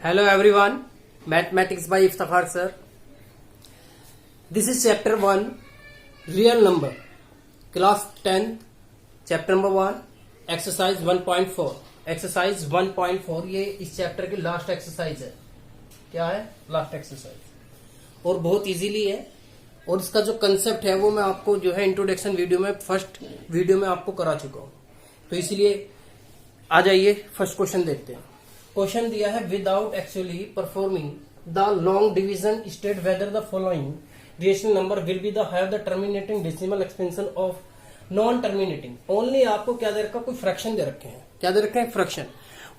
Hello everyone, Mathematics by Iftakhar sir. This is chapter 1, real number, class 10, chapter number 1, exercise 1.4. Exercise 1.4 ये इस chapter की last exercise है. क्या है? Last exercise. और बहुत इजीली है. और इसका जो कंसेप्ट है वो मैं आपको जो है इंट्रोडक्शन वीडियो में फर्स्ट वीडियो में आपको करा चुका हूं. तो इसलिए आ जाइए फर्स्ट क्वेश्चन देखते हैं. क्वेश्चन दिया है without actually performing the long division state whether the following rational number will be the have the terminating decimal expansion of non terminating. Only आपको क्या दे रखा? कोई फ्रैक्शन दे रखे हैं. क्या दे रखे हैं? फ्रैक्शन.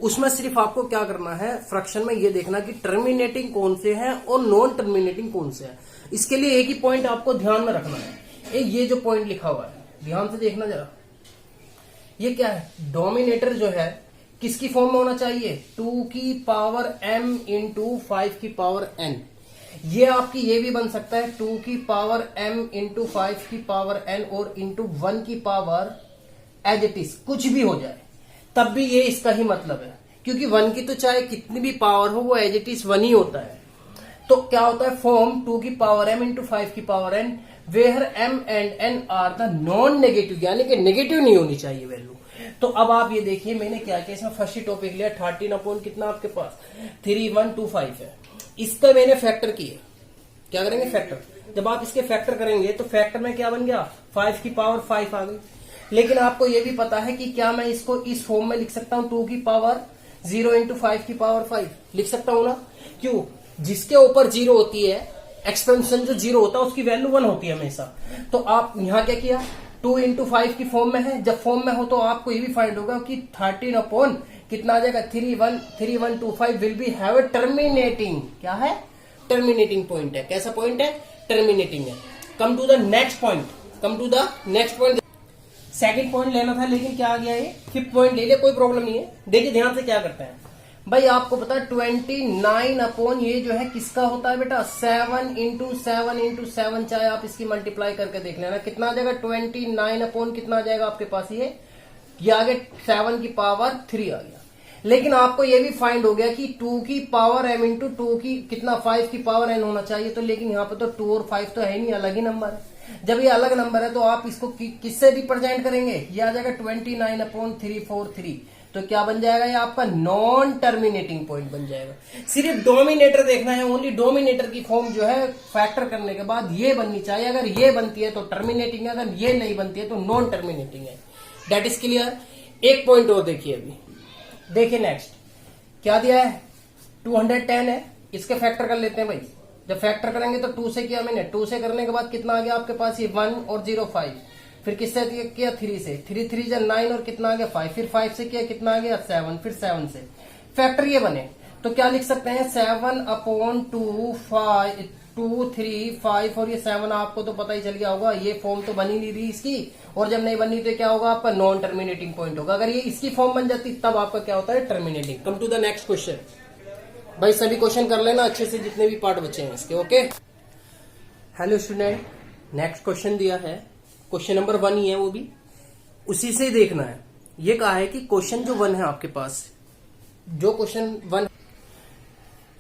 उसमें सिर्फ आपको क्या करना है? फ्रैक्शन में ये देखना कि टर्मिनेटिंग कौन से हैं और नॉन टर्मिनेटिंग कौन से हैं. इसके लिए एक ही पॉइंट आपको ध्यान में रखना है. ये जो पॉइंट लिखा हुआ है ध्यान से देखना जरा. ये क्या है? डोमिनेटर जो है किसकी फॉर्म में होना चाहिए? 2 की पावर m इंटू 5 की पावर n. ये आपकी ये भी बन सकता है 2 की पावर m इंटू 5 की पावर n और इंटू 1 की पावर एज इट इज. कुछ भी हो जाए तब भी ये इसका ही मतलब है, क्योंकि 1 की तो चाहे कितनी भी पावर हो वो एज इट इज 1 ही होता है. तो क्या होता है? फॉर्म 2 की पावर m इंटू 5 की power n where m and n are the non negative, यानी कि नेगेटिव नहीं होनी चाहिए वैल्यू. तो अब आप ये देखिए मैंने क्या किया, इसमें फर्स्ट ही टॉपिक लिया 13 अपॉन कितना आपके पास 3125 है. इसका मैंने फैक्टर किया. क्या करेंगे? फैक्टर. जब आप इसके फैक्टर करेंगे तो फैक्टर में क्या बन गया? 5 की पावर 5 आ गई. लेकिन आपको ये भी पता है कि क्या मैं इसको इस फॉर्म में लिख सकता हूं 2 की पावर 0 इंटू 5 की पावर 5 लिख सकता हूं ना? क्यों? जिसके ऊपर 0 होती है, एक्सपेंशन जो 0 होता है उसकी वैल्यू 1 होती है हमेशा. तो आप यहां क्या किया? 2 इंटू 5 की फॉर्म में है. जब फॉर्म में हो तो आपको ये भी फाइंड होगा कि 13 अपॉन कितना आ जाएगा? 3125 will be have a terminating. क्या है? टर्मिनेटिंग पॉइंट है. कैसा पॉइंट है? टर्मिनेटिंग है. Come to the next point. Come to the next point. Second point लेना था लेकिन क्या आ गया? ये फिफ्थ पॉइंट ले लिया, कोई प्रॉब्लम नहीं है. देखिए ध्यान से क्या करते हैं भाई. आपको पता है 29 अपॉन ये जो है किसका होता है बेटा? 7 इंटू 7 इंटू 7. चाहे आप इसकी मल्टीप्लाई करके देख लेना कितना आ जाएगा. 29 अपॉन कितना आ जाएगा आपके पास? ये आगे 7 की पावर 3 आ गया. लेकिन आपको ये भी फाइंड हो गया कि 2 की पावर m इंटू 2 की कितना 5 की पावर n होना चाहिए. तो लेकिन यहाँ पे तो 2 और 5 तो है नहीं, अलग ही नंबर है. जब ये अलग नंबर है तो आप इसको किससे रिप्रेजेंट करेंगे? ये आ जाएगा 29 अपॉन 343. तो क्या बन जाएगा? ये आपका नॉन टर्मिनेटिंग पॉइंट बन जाएगा. सिर्फ डोमिनेटर देखना है. ओनली डोमिनेटर की फॉर्म जो है फैक्टर करने के बाद ये बननी चाहिए. अगर ये बनती है तो टर्मिनेटिंग है, अगर ये नहीं बनती है तो नॉन टर्मिनेटिंग है. That is clear. एक पॉइंट और देखिए. अभी देखिए नेक्स्ट क्या दिया है? 210 है. इसके फैक्टर कर लेते हैं भाई. जब फैक्टर करेंगे तो 2 से किया मैंने. 2 से करने के बाद कितना आ गया आपके पास? ये 1 और 0 5. फिर किससे किया? 3 से. 3 3 जा 9 और कितना आ गया? 5. फिर 5 से किया कितना आ गया? 7. फिर 7 से फैक्टर ये बने तो क्या लिख सकते हैं? 7 अपॉन 2 5 2 3 5. और ये 7 आपको तो पता ही चल गया होगा. ये फॉर्म तो बनी नहीं रही इसकी, और जब नहीं बनी तो क्या होगा? आपका नॉन टर्मिनेटिंग पॉइंट होगा. अगर ये इसकी फॉर्म बन जाती तब आपका क्या होता है? Terminating. Come to the next question. भाई सभी क्वेश्चन कर लेना अच्छे से जितने भी पार्ट बचे हैं इसके. Okay. Hello student, next question दिया है. क्वेश्चन नंबर 1 ही है, वो भी उसी से ही देखना है. ये कहा है कि क्वेश्चन जो 1 है आपके पास, जो question 1,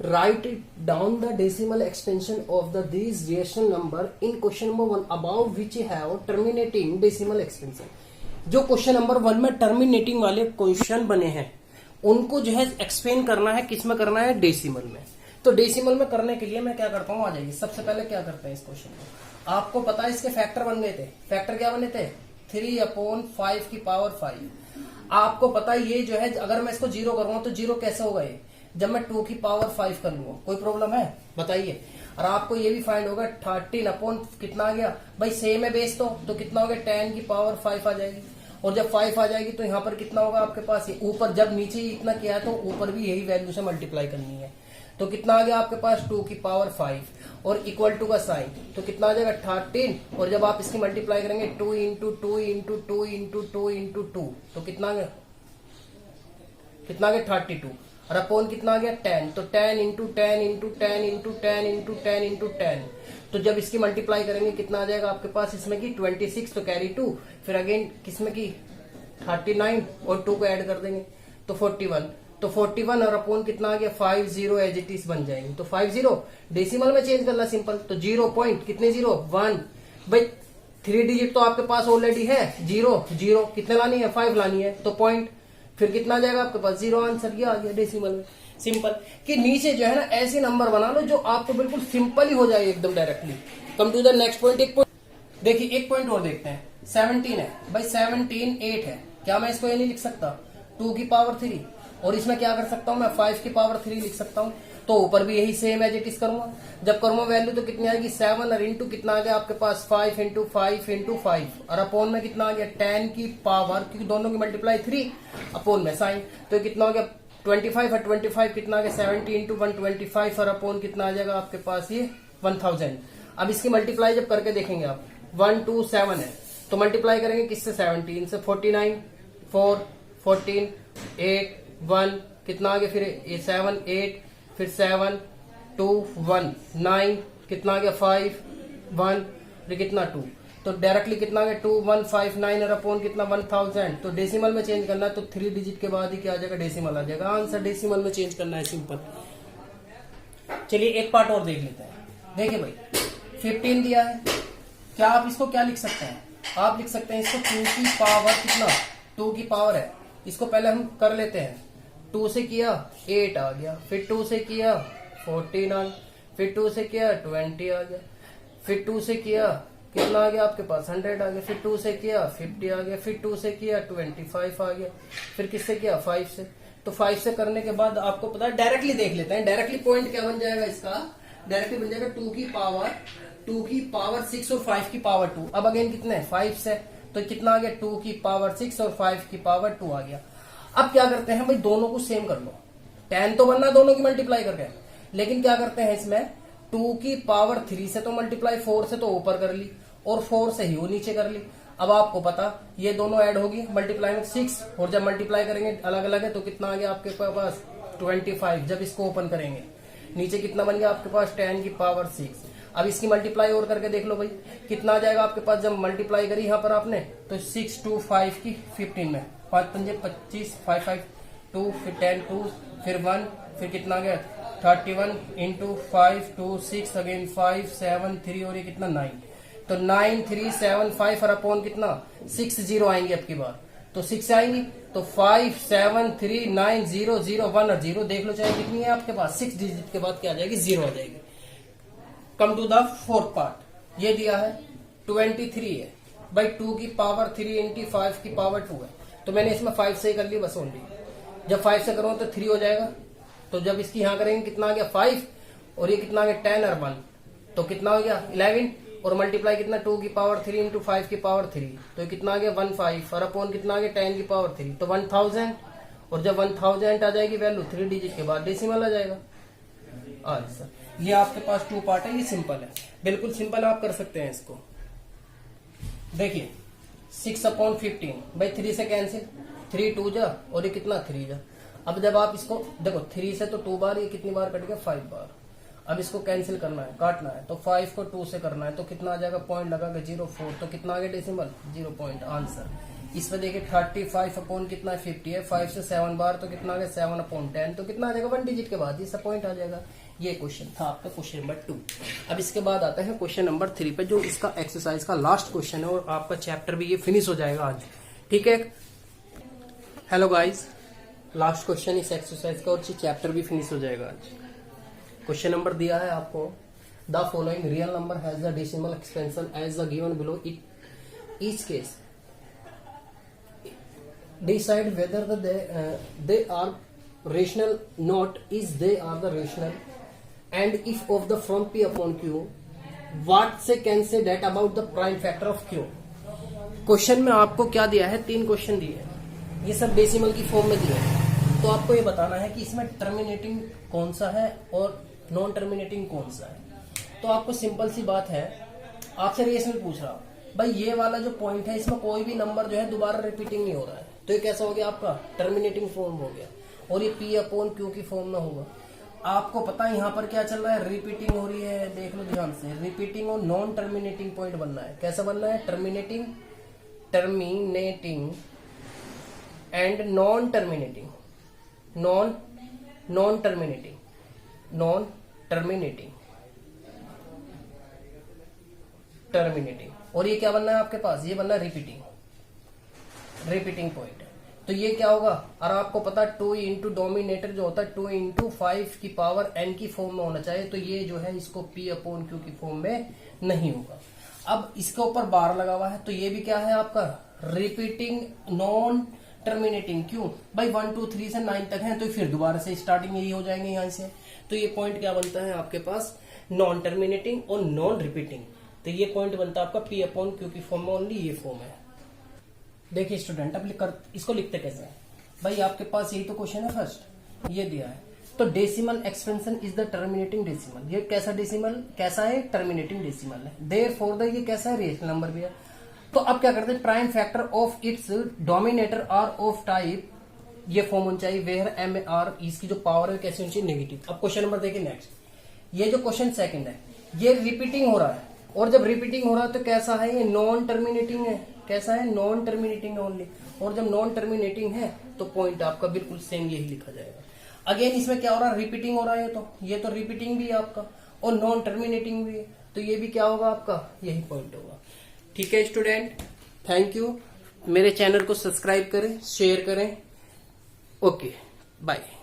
write down the decimal extension of the this rational number in question number 1 about which have terminating decimal extension. जो क्वेश्चन नंबर 1 में टर्मिनेटिंग वाले क्वेश्चन बने हैं उनको जो है एक्सप्लेन करना है. किस में करना है? डेसिमल में. तो डेसिमल में करने के लिए मैं क्या करता हूं, आ जाइए. सबसे पहले क्या करते हैं इस क्वेश्चन को. आपको पता है इसके फैक्टर बन गए थे. फैक्टर क्या बने थे? 3 अपॉन 5 की पावर 5. आपको पता है ये जो है अगर मैं इसको 0 करूंगा तो 0 कैसे होगा? ये जब मैं 2 की पावर 5 कर लूंगा. कोई प्रॉब्लम है? बताइए. और आपको ये भी फाइंड होगा 13 अपॉन कितना आ गया भाई? सेम है बेस तो कितना हो गया? 10 की पावर 5 आ जाएगी. और जब 5 आ जाएगी तो यहाँ पर कितना होगा आपके पास? ये ऊपर जब नीचे ही इतना किया है तो ऊपर भी यही वैल्यू से मल्टीप्लाई करनी है. तो कितना आ गया आपके पास? 2 की पावर 5 और इक्वल टू का साइन. तो कितना आ जाएगा? 13. और जब आप इसकी मल्टीप्लाई करेंगे 2 इंटू 2 इंटू 2 इंटू 2 इंटू 2 तो कितना आ गया? कितना आ गया? 32. और अपॉन कितना आ गया? 10. तो 10 into 10 into 10 into 10 into 10 into 10. तो जब इसकी मल्टीप्लाई करेंगे कितना आ जाएगा आपके पास? इसमें की 26 तो कैरी 2. फिर अगेन किसमें की 39 और 2 को ऐड कर देंगे तो 41. तो 41 और अपॉन कितना आ गया 50 एज इट इज बन जाएंगे। तो 50 डेसिमल में चेंज करना सिंपल, तो 0 पॉइंट कितने 0 1 भाई 3 डिजिट तो आपके पास ऑलरेडी है, 0 कितने लानी है 5 लानी है, तो पॉइंट फिर कितना आ जाएगा आपके पास 0, आंसर ये आ गया डेसिमल में। सिंपल कि नीचे जो है ना ऐसे नंबर बना लो जो आपको बिल्कुल सिंपल ही हो जाए एकदम directly. Come to the next point. एक पॉइंट देखिए, एक पॉइंट और देखते हैं। 17 है भाई, 17 8 है, क्या मैं इसको ये नहीं लिख सकता 2 की पावर 3, और इसमें क्या कर सकता हूँ मैं 5 की पावर 3 लिख सकता हूँ। तो ऊपर भी यही सेम एज इट इज करूंगा। जब करूंगा वैल्यू तो कितनी आएगी 7 और इंटू कितना आ गया आपके पास 5 इंटू 5 इंटू 5 और अपॉन में कितना आ गया 10 की पावर, क्योंकि दोनों की मल्टीप्लाई 3 अपॉन में साइन, तो कितना हो गया 25 और 25 कितना आ गया 70 इंटू 125 और अपॉन कितना आ जाएगा आपके पास ये 1000। अब इसकी मल्टीप्लाई जब करके देखेंगे आप 1 2 7 है, तो मल्टीप्लाई करेंगे किससे 17 से 49 4 14 8 1 कितना आ गया फिर ये 7 8 फिर 7 2 1 9 कितना आ गया 5 1 फिर कितना 2, तो डायरेक्टली कितना आ गया 2 1 5 9 और अपॉन कितना 1000। तो डेसिमल में चेंज करना है तो 3 डिजिट के बाद ही क्या आ जाएगा डेसिमल आ जाएगा, आंसर डेसिमल में चेंज करना है सिंपल। चलिए एक पार्ट और देख लेते हैं। देखिए भाई 15 दिया है, क्या आप इसको क्या लिख सकते हैं, आप लिख सकते हैं इसको 2 की पावर कितना 2 की पावर है, इसको पहले हम कर लेते हैं। 2 से किया 8 आ गया, फिर 2 से किया 14 आ गया, फिर 2 से किया 20 आ गया, फिर 2 से किया कितना आ गया आपके पास 100 आ गया, फिर 2 से किया 50 आ गया, फिर 2 से किया 25 आ गया, फिर किससे किया 5 से। तो 5 से करने के बाद आपको पता है डायरेक्टली देख लेते हैं, डायरेक्टली पॉइंट क्या बन जाएगा इसका, डायरेक्टली बन जाएगा 2 की पावर 6 और 5 की पावर 2। अब अगेन कितने 5 से, तो कितना आ गया 2 की पावर 6 और 5 की पावर 2 आ गया। अब क्या करते हैं भाई दोनों को सेम कर लो, 10 तो बनना दोनों की मल्टीप्लाई करके, लेकिन क्या करते हैं इसमें 2 की पावर 3 से तो मल्टीप्लाई 4 से तो ऊपर कर ली और 4 से ही वो नीचे कर ली। अब आपको पता ये दोनों ऐड होगी मल्टीप्लाई में 6, और जब मल्टीप्लाई करेंगे अलग अलग है तो कितना आ गया आपके पास 25। जब इसको ओपन करेंगे नीचे कितना बन गया आपके पास 10 की पावर 6। अब इसकी मल्टीप्लाई और करके देख लो भाई कितना आ जाएगा आपके पास, जब मल्टीप्लाई करी यहाँ पर आपने तो 6 2 5 की 15 में 5 पंजे 25 5 5 2 फिर 10 2 फिर 1 फिर कितना आ गया 31 इंटू 5 2 6 अगेन 5 7 3 और ये कितना 9, तो 9 3 7 5 और अपॉन कितना 6 0 आएंगे अब की बार, तो 6 आएंगी तो 5 7 3 9 0 0 1 और 0 देख लो चाहे कितनी है आपके पास 6 डिजिट के बाद क्या आ जाएगी 0 आ जाएगी। Come to the fourth part, ये दिया है 23 है भाई 2 की पावर 3 इंटू 5 की पावर 2 है, तो मैंने इसमें 5 से कर ली बस ओनली। जब 5 से करूँ तो 3 हो जाएगा, तो जब इसकी यहाँ करेंगे कितना आ गया 5 और ये कितना आ गया 10 और 1, तो कितना हो गया 11 और मल्टीप्लाई कितना 2 की पावर 3 इंटू 5 की पावर 3, तो कितना आ गया 15 और अपॉन कितना आ गया 10 की पावर 3, तो 1000। और जब 1000 आ जाएगी वैल्यू 3 डिजिट के बाद डेसिमल आ जाएगा आंसर। ये आपके पास 2 पार्ट है, ये सिंपल है, बिल्कुल सिंपल आप कर सकते हैं इसको। देखिए 6/15 भाई 3 से कैंसिल 3 2 जा और ये कितना 3 जा। अब जब आप इसको देखो 3 से तो 2 बार, ये कितनी बार कट गया 5 बार। अब इसको कैंसिल करना है काटना है तो 5 को 2 से करना है, तो कितना आ जाएगा पॉइंट लगा के 04, तो कितना आ गया डेसिमल 0 पॉइंट आंसर। इसमें देखिए 35 अपॉन कितना 50 है, 5 से 7 बार तो कितना आ गया 7/10, तो कितना आ जाएगा 1 डिजिट के बाद इसका पॉइंट आ जाएगा। ये क्वेश्चन था आपका क्वेश्चन नंबर 2। अब इसके बाद आता है क्वेश्चन नंबर 3 पे, जो इसका एक्सरसाइज का लास्ट क्वेश्चन है और आपका चैप्टर भी ये फिनिश हो जाएगा आज, ठीक है। हेलो गाइस, लास्ट क्वेश्चन इस एक्सरसाइज का और चैप्टर भी फिनिश हो जाएगा आज। क्वेश्चन नंबर दिया है आपको, the following real number has the decimal expansion as the given below it each case decide whether they are rational not is they are the rational and if of the from p upon q what say can say that about the prime factor of q। Question में आपको क्या दिया है, 3 question दिए हैं, ये सब decimal की फॉर्म में दिए हैं, तो आपको ये बताना है कि इसमें टर्मिनेटिंग कौन सा है और नॉन टर्मिनेटिंग कौन सा है। तो आपको सिंपल सी बात है, आपसे रेशनल पूछ रहा भाई ये वाला जो पॉइंट है इसमें कोई भी नंबर जो है दोबारा रिपीटिंग नहीं हो रहा है, तो ये कैसा हो गया आपका टर्मिनेटिंग फॉर्म हो गया, और ये P अपॉन Q की फॉर्म में होगा। आपको पता है यहाँ पर क्या चल रहा है, रिपीटिंग हो रही है, देख लो ध्यान से, रिपीटिंग और नॉन टर्मिनेटिंग पॉइंट बनना है। कैसा बनना है, terminating and non terminating. Non terminating, और ये क्या बनना है आपके पास, ये बनना है रिपीटिंग पॉइंट। तो ये क्या होगा, और आपको पता 2 इंटू डोमिनेटर जो होता है 2 इंटू 5 की पावर n की फॉर्म में होना चाहिए, तो ये जो है इसको p अपॉन क्यू की फॉर्म में नहीं होगा। अब इसके ऊपर बार लगा हुआ है, तो ये भी क्या है आपका रिपीटिंग नॉन टर्मिनेटिंग। क्यों भाई, 1 2 3 से 9 तक है, तो फिर दोबारा से स्टार्टिंग यही हो जाएंगे यहाँ से। तो ये पॉइंट क्या बनता है आपके पास, नॉन टर्मिनेटिंग और नॉन रिपीटिंग। तो ये पॉइंट बनता है आपका p अपॉन क्यू की फॉर्म में, ओनली ये फॉर्म है। देखिए स्टूडेंट, अब इसको लिखते कैसे हैं भाई, आपके पास यही तो क्वेश्चन है फर्स्ट, ये दिया है। तो decimal expansion is the terminating decimal. ये कैसा डेसिमल, कैसा है, टर्मिनेटिंग डेसिमल है। देयरफॉर द ये कैसा है, रेशनल नंबर भी है। तो अब क्या करते हैं, prime factor of its dominator are of type, ये फॉर्म होनी चाहिए वेयर एम आर, इसकी जो पावर है कैसी होनी चाहिए, नेगेटिव। अब क्वेश्चन नंबर देखिए नेक्स्ट, ये जो क्वेश्चन सेकंड है, ये रिपीटिंग हो रहा है, और जब रिपीटिंग हो रहा है तो कैसा है, ये नॉन टर्मिनेटिंग है। कैसा है, नॉन टर्मिनेटिंग ओनली। और जब नॉन टर्मिनेटिंग है तो पॉइंट आपका बिल्कुल सेम यही लिखा जाएगा। अगेन इसमें क्या हो रहा है, रिपीटिंग हो रहा है, ये तो रिपीटिंग भी है आपका, और नॉन टर्मिनेटिंग भी है, तो ये भी क्या होगा आपका, यही पॉइंट होगा। ठीक है स्टूडेंट, थैंक यू। मेरे चैनल को सब्सक्राइब करें, शेयर करें। Okay, bye.